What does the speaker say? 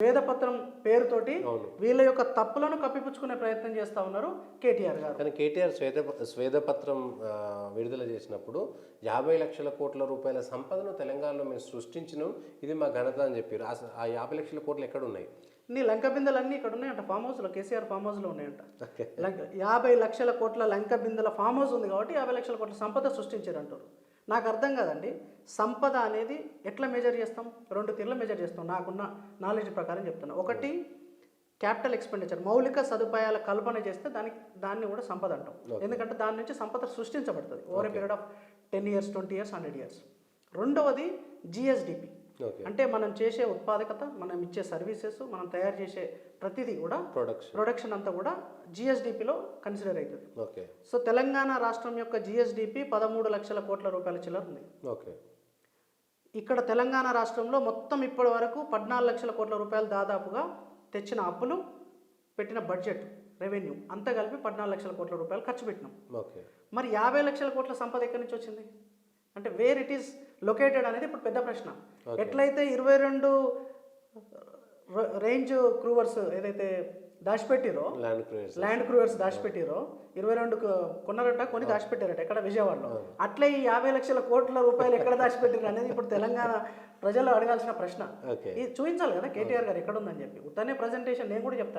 వేదపత్రం పేరుతోటి అవును. వీళ్ళ యొక్క తప్పులను కప్పిపుచ్చుకునే ప్రయత్నం చేస్తా ఉన్నారు కేటీఆర్ గారు. కానీ కేటీఆర్ శ్వేతపత్రం విడుదల చేసినప్పుడు 50 లక్షల కోట్ల రూపాయల సంపదను తెలంగాణలో మేము సృష్టించినాం, ఇది మా ఘనత అని చెప్పారు. ఆ 50 లక్షల కోట్లు ఎక్కడ ఉన్నాయి? నీ లంక బిందెలన్నీ ఇక్కడ ఉన్నాయంట, ఫామ్ హౌస్లో, కేసీఆర్ ఫామ్ హౌస్లో ఉన్నాయంట. ఓకే. 50 లక్షల కోట్ల లంక బిందెల ఫామ్ హౌస్ ఉంది కాబట్టి 50 లక్షల కోట్ల సంపద సృష్టించారు అంటారు. నాకు అర్థం కాదండి, సంపద అనేది ఎట్లా మెజర్ చేస్తాం? 2 తీర్ల మెజర్ చేస్తాం. నాకున్న నాలెడ్జ్ ప్రకారం చెప్తున్నా. ఒకటి క్యాపిటల్ ఎక్స్పెండిచర్, మౌలిక సదుపాయాల కల్పన చేస్తే దాన్ని కూడా సంపద అంటాం. ఎందుకంటే దాని నుంచి సంపద సృష్టించబడుతుంది over a period of 10 years, 20 years, 100 years. రెండవది జిఎస్డిపి, అంటే మనం చేసే ఉత్పాదకత, మనం ఇచ్చే సర్వీసెస్, మనం తయారు చేసే ప్రతిదీ కూడా ప్రొడక్షన్ అంతా కూడా జిఎస్డిపిలో కన్సిడర్ అవుతుంది. ఓకే. సో తెలంగాణ రాష్ట్రం యొక్క జిఎస్డిపి 13 లక్షల కోట్ల రూపాయల చిల్లర ఉంది. ఓకే. ఇక్కడ తెలంగాణ రాష్ట్రంలో మొత్తం ఇప్పటి వరకు 14 లక్షల కోట్ల రూపాయలు దాదాపుగా తెచ్చిన అప్పులు, పెట్టిన బడ్జెట్, రెవెన్యూ అంతా కలిపి 14 లక్షల కోట్ల రూపాయలు ఖర్చు పెట్టినాం. ఓకే. మరి 50 లక్షల కోట్ల సంపద ఎక్కడి నుంచి వచ్చింది అంటే వేర్ ఇట్ ఈస్ లొకేటెడ్ అనేది ఇప్పుడు పెద్ద ప్రశ్న. ఎట్లయితే 22 రేంజ్ క్రూవర్స్ ఏదైతే దాచిపెట్టిరో, ల్యాండ్ క్రూవర్స్ దాచిపెట్టిరో, 22 కొన్నారట, కొని దాచిపెట్టారట ఎక్కడ, విజయవాడలో. అట్లే ఈ 50 లక్షల కోట్ల రూపాయలు ఎక్కడ దాచిపెట్టారు అనేది ఇప్పుడు తెలంగాణ ప్రజలు అడగాల్సిన ప్రశ్న. ఇది చూపించాలి కదా కేటీఆర్ గారు ఎక్కడ ఉందని చెప్పి. ఉత్తనే ప్రజెంటేషన్ నేను కూడా చెప్తాను.